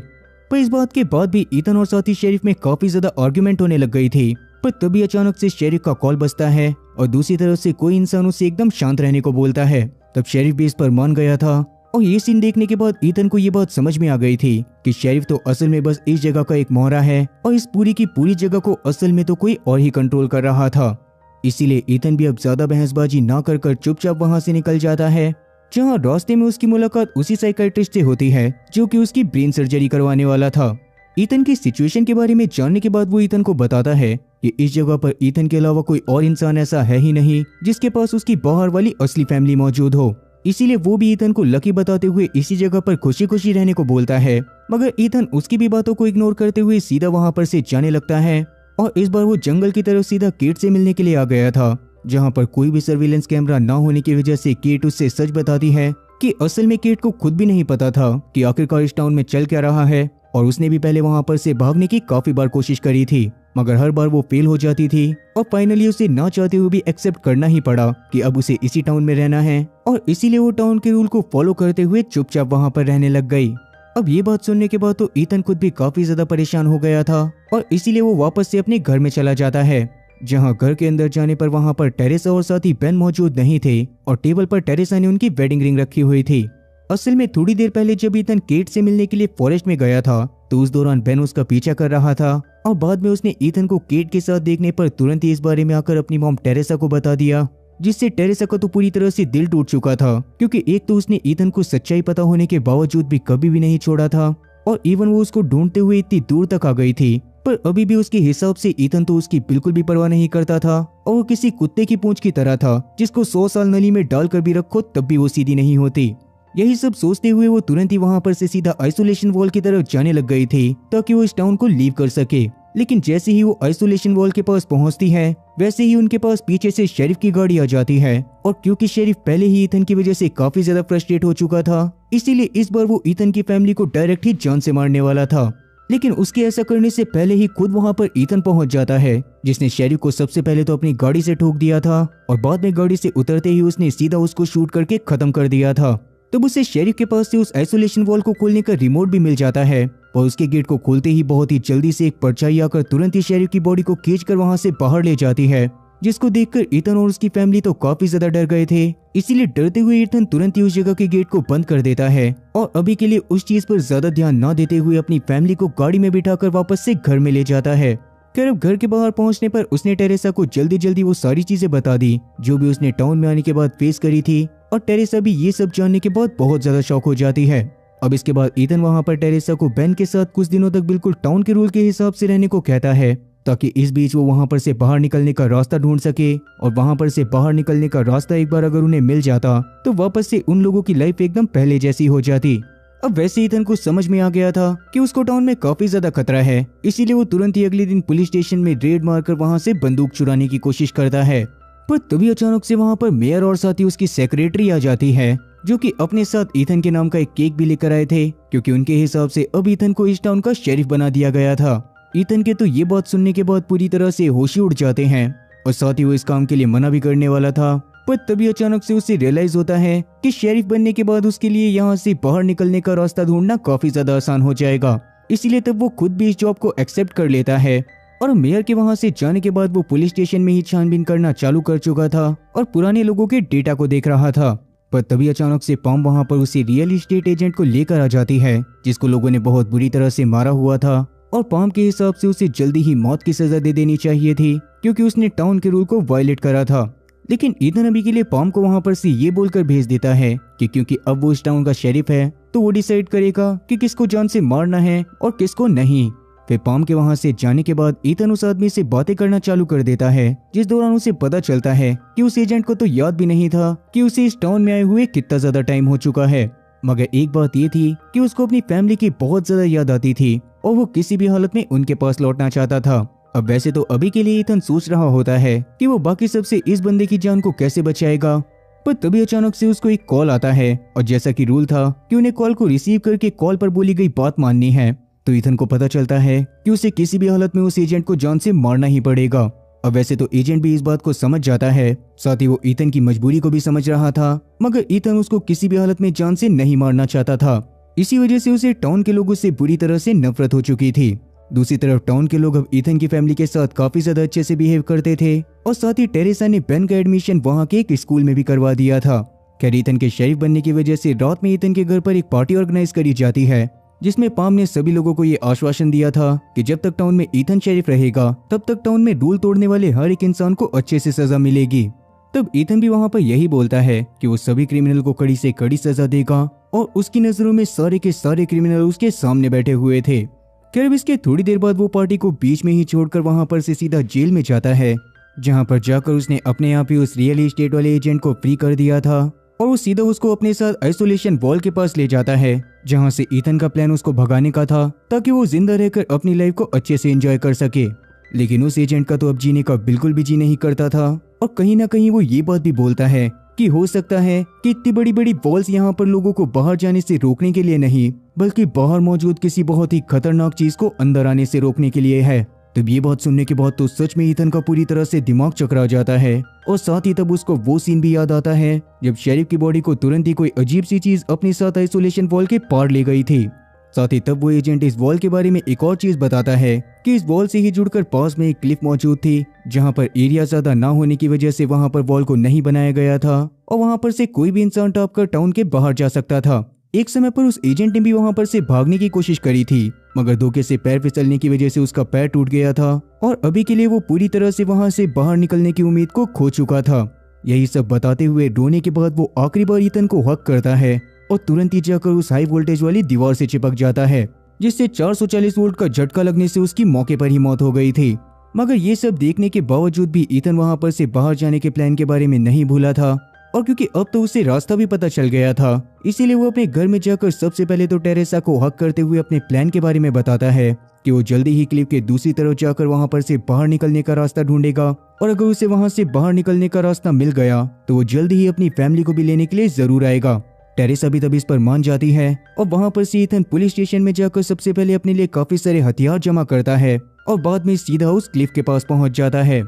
पर इस बात के बाद भी ईथन और साथ ही शेरिफ में काफी ज्यादा आर्ग्यूमेंट होने लग गई थी। पर तभी अचानक से शेरिफ का कॉल बजता है और दूसरी तरफ से कोई इंसान उसे एकदम शांत रहने को बोलता है। तब शेरिफ भी इस पर मान गया था और ये सीन देखने के बाद ईथन को ये बात समझ में आ गई थी कि शेरिफ तो असल में बस इस जगह का एक मोहरा है और इस पूरी की पूरी जगह को असल में तो कोई और ही कंट्रोल कर रहा था। इसीलिए ईथन भी अब ज्यादा बहसबाजी ना कर चुपचाप वहां से निकल जाता है, जहां रास्ते में उसकी मुलाकात उसी साइकियाट्रिस्ट से होती है जो कि उसकी ब्रेन सर्जरी करवाने वाला था। ईथन की सिचुएशन के बारे में जानने के बाद वो ईथन को बताता है कि इस जगह पर ईथन के अलावा कोई और इंसान ऐसा है ही नहीं जिसके पास उसकी बाहर वाली असली फैमिली मौजूद हो। इसीलिए वो भी ईथन को लकी बताते हुए इसी जगह पर खुशी खुशी रहने को बोलता है, मगर ईथन उसकी भी बातों को इग्नोर करते हुए सीधा वहां पर से जाने लगता है और इस बार वो जंगल की तरफ सीधा केट से मिलने के लिए आ गया था, जहां पर कोई भी सर्विलेंस कैमरा ना होने की वजह से केट उससे सच बताती है कि असल में केट को खुद भी नहीं पता था कि आखिरकार इस टाउन में चल क्या रहा है और उसने भी पहले वहां पर से भागने की काफी बार कोशिश करी थी, मगर हर बार वो फेल हो जाती थी और फाइनली उसे ना चाहते हुए भी एक्सेप्ट करना ही पड़ा कि अब उसे इसी टाउन में रहना है और इसीलिए वो टाउन के रूल को फॉलो करते हुए चुपचाप वहां पर रहने लग गई। अब ये बात सुनने के बाद तो ईथन खुद भी काफी ज्यादा परेशान हो गया था और इसीलिए वो वापस से अपने घर में चला जाता है। जहां घर के अंदर जाने पर वहां पर टेरेसा और साथ ही बेन मौजूद नहीं थे और टेबल पर टेरेसा ने उनकी वेडिंग रिंग रखी हुई थी। असल में थोड़ी देर पहले जब ईथन केट से मिलने के लिए फॉरेस्ट में गया था तो उस दौरान बेन उसका पीछा कर रहा था और बाद में उसने ईथन को केट के साथ देखने पर तुरंत ही इस बारे में आकर अपनी मॉम टेरेसा को बता दिया, जिससे टेरेसा का तो पूरी तरह से दिल टूट चुका था, क्योंकि एक तो उसने ईथन को सच्चाई पता होने के बावजूद भी कभी भी नहीं छोड़ा था और इवन वो उसको ढूंढते हुए इतनी दूर तक आ गई थी, पर अभी भी उसके हिसाब से ईथन तो उसकी बिल्कुल भी परवाह नहीं करता था और वो किसी कुत्ते की पूंछ की तरह था जिसको 100 साल नली में डालकर भी रखो तब भी वो सीधी नहीं होती। यही सब सोचते हुए वो तुरंत ही वहां पर से सीधा आइसोलेशन वॉल की तरफ जाने लग गई थी ताकि वो इस टाउन को लीव कर सके। लेकिन जैसे ही वो आइसोलेशन वॉल के पास पहुंचती है वैसे ही उनके पास पीछे से शेरिफ की गाड़ी आ जाती है और क्योंकि शेरिफ पहले ही ईथन की वजह से काफी ज्यादा फ्रस्ट्रेट हो चुका था इसीलिए इस बार वो ईथन की फैमिली को डायरेक्ट ही जान से मारने वाला था। लेकिन उसके ऐसा करने से पहले ही खुद वहां पर ईथन पहुंच जाता है, जिसने शेरिफ को सबसे पहले तो अपनी गाड़ी से ठोक दिया था और बाद में गाड़ी से उतरते ही उसने सीधा उसको शूट करके खत्म कर दिया था। तब उसे शेरिफ के पास से उस आइसोलेशन वॉल को खोलने का रिमोट भी मिल जाता है और उसके गेट को खोलते ही बहुत ही जल्दी से एक परछाई आकर तुरंत ही शेरिफ की बॉडी को खींचकर वहां से बाहर ले जाती है, जिसको देखकर ईथन और उसकी फैमिली तो काफी ज्यादा डर गए थे। इसीलिए डरते हुए ईथन तुरंत ही उस जगह के गेट को बंद कर देता है और अभी के लिए उस चीज पर ज्यादा ध्यान न देते हुए अपनी फैमिली को गाड़ी में बिठाकर वापस से घर में ले जाता है। खैर अब घर के बाहर पहुंचने पर उसने टेरेसा को जल्दी जल्दी वो सारी चीजें बता दी जो भी उसने टाउन में आने के बाद फेस करी थी और टेरेसा भी ये सब जानने के बाद बहुत ज्यादा शॉक हो जाती है। अब इसके बाद ईथन वहां पर टेरेसा को बेन के साथ कुछ दिनों तक बिल्कुल टाउन के रूल के हिसाब से रहने को कहता है ताकि इस बीच वो वहां पर से बाहर निकलने का रास्ता ढूंढ सके और वहां पर से बाहर निकलने का रास्ता एक बार अगर उन्हें मिल जाता तो वापस से उन लोगों की लाइफ एकदम पहले जैसी हो जाती। अब वैसे ईथन को समझ में आ गया था कि उसको टाउन में काफी ज्यादा खतरा है, इसीलिए वो तुरंत ही अगले दिन पुलिस स्टेशन में रेड मारकर वहां से बंदूक चुराने की कोशिश करता है। पर तभी अचानक से वहां पर मेयर और साथ ही उसकी सेक्रेटरी आ जाती है जो कि अपने साथ ईथन के नाम का एक केक भी लेकर आए थे, क्योंकि उनके हिसाब से अब ईथन को इस टाउन का शेरिफ बना दिया गया था। ईथन के तो ये बात सुनने के बाद पूरी तरह से होश ही उड़ जाते हैं और साथ ही वो इस काम के लिए मना भी करने वाला था, पर तभी अचानक से उसे रियलाइज होता है कि शेरिफ बनने के बाद उसके लिए यहाँ से बाहर निकलने का रास्ता ढूंढना काफी ज्यादा आसान हो जाएगा। इसीलिए तब वो खुद भी इस जॉब को एक्सेप्ट कर लेता है और मेयर के वहां से जाने के बाद वो पुलिस स्टेशन में ही छानबीन करना चालू कर चुका था और पुराने लोगों के डेटा को देख रहा था। पर तभी अचानक से पॉम वहां पर उसे रियल एस्टेट एजेंट को लेकर आ जाती है जिसको लोगों ने बहुत बुरी तरह से मारा हुआ था और पॉम के हिसाब से उसे जल्दी ही मौत की सजा दे देनी चाहिए थी क्योंकि उसने टाउन के रूल को वायलेट करा था। लेकिन ईथन अभी के लिए पॉम को वहां पर से ये बोलकर भेज देता है कि क्योंकि अब वो इस टाउन का शेरिफ है तो वो डिसाइड करेगा कि किसको जान से मारना है और किसको नहीं। फिर पॉम के वहां से जाने के बाद ईथन उस आदमी से बातें करना चालू कर देता है, जिस दौरान उसे पता चलता है कि उस एजेंट को तो याद भी नहीं था कि उसे इस टाउन में आए हुए कितना ज्यादा टाइम हो चुका है। मगर एक बात ये थी कि उसको अपनी फैमिली की बहुत ज्यादा याद आती थी और वो किसी भी हालत में उनके पास लौटना चाहता था। अब वैसे तो अभी के लिए ईथन सोच रहा होता है कि वो बाकी सबसे इस बंदे की जान को कैसे बचाएगा, पर तभी अचानक से उसको एक कॉल आता है और जैसा कि रूल था कि उन्हें कॉल को रिसीव करके कॉल पर बोली गई बात माननी है, तो ईथन को पता चलता है कि उसे किसी भी हालत में उस एजेंट को जान से मारना ही पड़ेगा। अब वैसे तो एजेंट भी इस बात को समझ जाता है, साथ ही वो ईथन की मजबूरी को भी समझ रहा था, मगर ईथन उसको किसी भी हालत में जान से नहीं मारना चाहता था। इसी वजह से उसे टाउन के लोगों से बुरी तरह से नफरत हो चुकी थी। दूसरी तरफ टाउन के लोग अब ईथन की फैमिली के साथ काफी ज्यादा अच्छे से बिहेव करते थे और साथ ही टेरेसा ने बेन का एडमिशन वहाँ के एक स्कूल में भी करवा दिया था। खैर ईथन के शेरिफ बनने की वजह से रात में ईथन के घर पर एक पार्टी ऑर्गेनाइज करी जाती है, जिसमें पॉम ने सभी लोगों को ये आश्वासन दिया था कि जब तक टाउन में ईथन शेरिफ रहेगा तब तक टाउन में रूल तोड़ने वाले हर एक इंसान को अच्छे से सजा मिलेगी। तब ईथन भी वहाँ पर यही बोलता है कि वो सभी क्रिमिनल को कड़ी से कड़ी सजा देगा और उसकी नजरों में सारे के सारे क्रिमिनल उसके सामने बैठे हुए थे। खैर इसके थोड़ी देर बाद वो पार्टी को बीच में ही छोड़कर वहां पर से सीधा जेल में जाता है, जहां पर जाकर उसने अपने आप ही उस रियल एस्टेट वाले एजेंट को फ्री कर दिया था और वो सीधा उसको अपने साथ आइसोलेशन वॉल के पास ले जाता है, जहां से ईथन का प्लान उसको भगाने का था ताकि वो जिंदा रहकर अपनी लाइफ को अच्छे से एंजॉय कर सके। लेकिन उस एजेंट का तो अब जीने का बिल्कुल भी जी नहीं करता था और कहीं ना कहीं वो ये बात भी बोलता है कि हो सकता है कि इतनी बड़ी बड़ी वॉल्स यहाँ पर लोगों को बाहर जाने से रोकने के लिए नहीं, बल्कि बाहर मौजूद किसी बहुत ही खतरनाक चीज को अंदर आने से रोकने के लिए है। तब ये बात सुनने के बाद तो सच में ईथन का पूरी तरह से दिमाग चकरा जाता है और साथ ही तब उसको वो सीन भी याद आता है जब शेरिफ की बॉडी को तुरंत ही कोई अजीब सी चीज अपने साथ आइसोलेशन वॉल के पार ले गई थी। साथ ही तब वो एजेंट इस वॉल के बारे में एक और चीज बताता है कि इस वॉल से ही जुड़कर पास में एक क्लिफ मौजूद थी, जहां पर एरिया ज्यादा ना होने की वजह से वहां पर वॉल को नहीं बनाया गया था और वहां पर से कोई भी इंसान टॉप कर टाउन के बाहर जा सकता था। एक समय पर उस एजेंट ने भी वहां पर से भागने की कोशिश करी थी, मगर धोखे से पैर फिसलने की वजह से उसका पैर टूट गया था और अभी के लिए वो पूरी तरह से वहां से बाहर निकलने की उम्मीद को खो चुका था। यही सब बताते हुए रोने के बाद वो आखिरी बार ईथन को हक करता है और तुरंत ही जाकर उस हाई वोल्टेज वाली दीवार से चिपक जाता है, जिससे 440 वोल्ट का झटका लगने से उसकी मौके पर ही मौत हो गई थी। मगर ये सब देखने के बावजूद भी ईथन वहां पर से बाहर जाने के प्लान के बारे में नहीं भूला था, और क्योंकि अब तो उसे रास्ता भी पता चल गया था, इसीलिए वो अपने घर में जाकर सबसे पहले तो टेरेसा को हक करते हुए अपने प्लान के बारे में बताता है कि वो जल्दी ही क्लिफ के दूसरी तरफ जाकर वहां पर से बाहर निकलने का रास्ता ढूंढेगा, और अगर उसे वहां से बाहर निकलने का रास्ता मिल गया तो वो जल्दी ही अपनी फैमिली को भी लेने के लिए जरूर आएगा। टेरेसा भी तब इस पर मान जाती है और वहां पर से ईथन पुलिस स्टेशन में जाकर सबसे पहले अपने लिए काफी सारे हथियार जमा करता है और बाद में सीधा उस क्लिफ के पास पहुंच जाता है।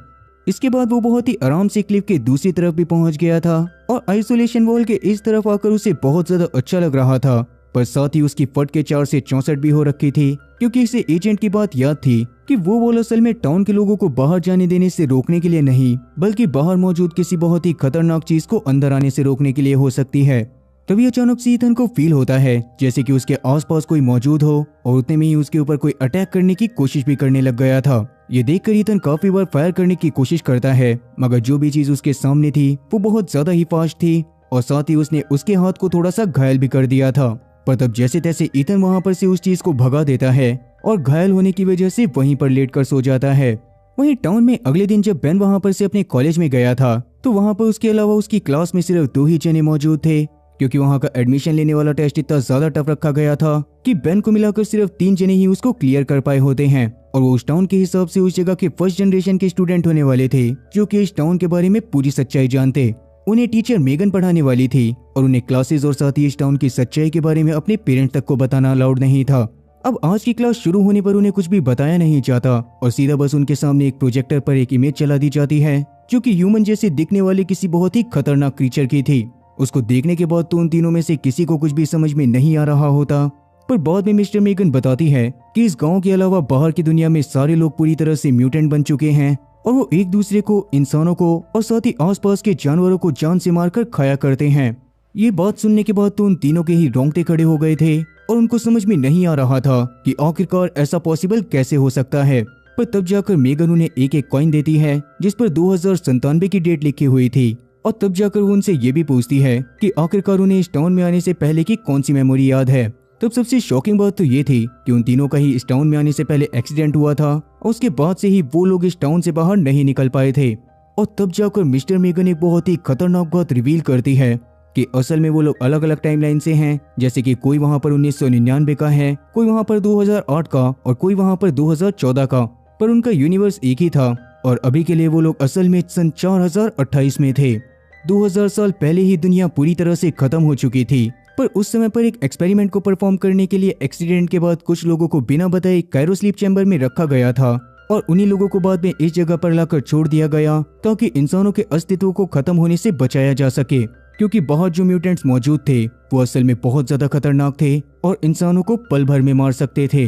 इसके बाद वो बहुत ही आराम से क्लिफ के दूसरी तरफ भी पहुंच गया था और आइसोलेशन वॉल के इस तरफ आकर उसे बहुत ज्यादा अच्छा लग रहा था, पर साथ ही उसकी फट के 4 से 64 भी हो रखी थी, क्योंकि इसे एजेंट की बात याद थी कि वो वॉल असल में टाउन के लोगों को बाहर जाने देने से रोकने के लिए नहीं, बल्कि बाहर मौजूद किसी बहुत ही खतरनाक चीज को अंदर आने से रोकने के लिए हो सकती है। तभी अचानक से ईथन को फील होता है जैसे कि उसके आसपास कोई मौजूद हो और उतने में ही उसके ऊपर कोई अटैक करने की कोशिश भी करने लग गया था। ये देखकर ईथन काफी बार फायर करने की कोशिश करता है, मगर जो भी चीज उसके सामने थी वो बहुत ज्यादा ही फास्ट थी और साथ ही उसने उसके हाथ को थोड़ा सा घायल भी कर दिया था। पर तब जैसे तैसे ईथन वहां पर से उस चीज को भगा देता है और घायल होने की वजह से वहीं पर लेट कर सो जाता है। वहीं टाउन में अगले दिन जब बेन वहां पर से अपने कॉलेज में गया था तो वहां पर उसके अलावा उसकी क्लास में सिर्फ 2 ही जने मौजूद थे, क्योंकि वहां का एडमिशन लेने वाला टेस्ट इतना ज्यादा टफ रखा गया था कि बेन को मिलाकर सिर्फ 3 जने ही उसको क्लियर कर पाए होते हैं, और वो उस टाउन के हिसाब से उस जगह के फर्स्ट जनरेशन के स्टूडेंट होने वाले थे जो कि इस टाउन के बारे में पूरी सच्चाई जानते। उन्हें टीचर मेगन पढ़ाने वाली थी और उन्हें क्लासेस और साथ ही इस टाउन की सच्चाई के बारे में अपने पेरेंट्स तक को बताना अलाउड नहीं था। अब आज की क्लास शुरू होने पर उन्हें कुछ भी बताया नहीं जाता और सीधा बस उनके सामने एक प्रोजेक्टर पर एक इमेज चला दी जाती है जो कि ह्यूमन जैसे दिखने वाले किसी बहुत ही खतरनाक क्रीचर की थी। उसको देखने के बाद तो उन तीनों में से किसी को कुछ भी समझ में नहीं आ रहा होता, पर बाद में मिस्टर मेगन बताती है कि इस गांव के अलावा बाहर की दुनिया में सारे लोग पूरी तरह से म्यूटेंट बन चुके हैं और वो एक दूसरे को, इंसानों को और साथ ही आसपास के जानवरों को जान से मारकर खाया करते हैं। ये बात सुनने के बाद तो उन तीनों के ही रोंगटे खड़े हो गए थे और उनको समझ में नहीं आ रहा था कि आखिरकार ऐसा पॉसिबल कैसे हो सकता है। पर तब जाकर मेगन उन्हें एक एक कॉइन देती है जिस पर 2097 की डेट लिखी हुई थी, और तब जाकर वो उनसे ये भी पूछती है कि आखिरकार उन्हें इस टाउन में आने से पहले की कौन सी मेमोरी याद है। तब सबसे शॉकिंग बात तो ये थी कि उन तीनों का ही इस टाउन में आने से पहले एक्सीडेंट हुआ था और उसके बाद से ही वो लोग इस टाउन से बाहर नहीं निकल पाए थे। और तब जाकर मिस्टर मेगन एक बहुत ही खतरनाक बात रिवील करती है कि असल में वो लोग अलग अलग टाइमलाइन से हैं, जैसे कि कोई वहां पर 1999 का है, कोई वहां पर 2008 का और कोई वहां पर 2014 का, पर उनका यूनिवर्स एक ही था और अभी के लिए वो लोग असल में सन 4028 में थे। 2000 साल पहले ही दुनिया पूरी तरह से खत्म हो चुकी थी, पर उस समय पर एक एक्सपेरिमेंट को परफॉर्म करने के लिए एक्सीडेंट के बाद कुछ लोगों को बिना बताए कायरो स्लीप चैम्बर में रखा गया था और उन्हीं लोगों को बाद में इस जगह पर लाकर छोड़ दिया गया ताकि इंसानों के अस्तित्व को खत्म होने से बचाया जा सके, क्योंकि बाहर जो म्यूटेंट्स मौजूद थे वो असल में बहुत ज्यादा खतरनाक थे और इंसानों को पल भर में मार सकते थे।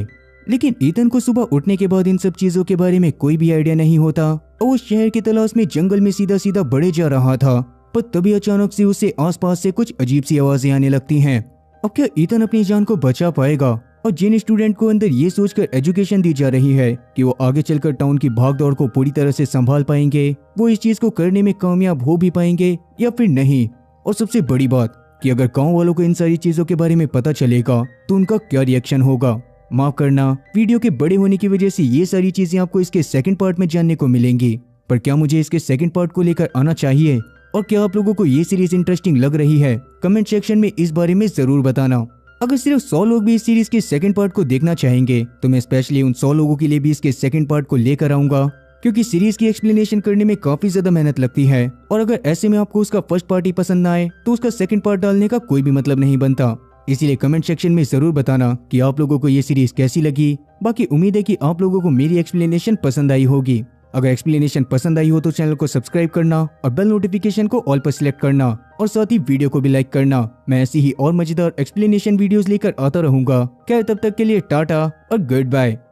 लेकिन ईथन को सुबह उठने के बाद इन सब चीजों के बारे में कोई भी आइडिया नहीं होता और वो शहर की तलाश में जंगल में सीधा सीधा बढ़े जा रहा था, पर तभी अचानक से उसे आसपास से कुछ अजीब सी आवाजें आने लगती हैं। अब क्या ईथन अपनी जान को बचा पाएगा? और जिन स्टूडेंट को अंदर ये सोचकर एजुकेशन दी जा रही है कि वो आगे चलकर टाउन की भागदौड़ को पूरी तरह से संभाल पाएंगे, वो इस चीज को करने में कामयाब हो भी पाएंगे या फिर नहीं। और सबसे बड़ी बात कि अगर गांव वालों को इन सारी चीजों के बारे में पता चलेगा तो उनका क्या रिएक्शन होगा। माफ करना, वीडियो के बड़े होने की वजह से ये सारी चीजें आपको इसके सेकंड पार्ट में जानने को मिलेंगी, पर क्या मुझे इसके सेकंड पार्ट को लेकर आना चाहिए और क्या आप लोगों को ये सीरीज इंटरेस्टिंग लग रही है? कमेंट सेक्शन में इस बारे में जरूर बताना। अगर सिर्फ 100 लोग भी इस सीरीज के सेकंड पार्ट को देखना चाहेंगे तो मैं स्पेशली उन 100 लोगों के लिए भी इसके सेकंड पार्ट को लेकर आऊंगा, क्योंकि सीरीज की एक्सप्लेनेशन करने में काफी ज्यादा मेहनत लगती है और अगर ऐसे में आपको उसका फर्स्ट पार्ट ही पसंद ना आए तो उसका सेकंड पार्ट डालने का कोई भी मतलब नहीं बनता। इसीलिए कमेंट सेक्शन में जरूर बताना कि आप लोगों को ये सीरीज कैसी लगी। बाकी उम्मीद है कि आप लोगों को मेरी एक्सप्लेनेशन पसंद आई होगी। अगर एक्सप्लेनेशन पसंद आई हो तो चैनल को सब्सक्राइब करना और बेल नोटिफिकेशन को ऑल पर सिलेक्ट करना और साथ ही वीडियो को भी लाइक करना। मैं ऐसी ही और मजेदार एक्सप्लेनेशन वीडियोस लेकर आता रहूंगा। क्या तब तक के लिए टाटा और गुड बाय।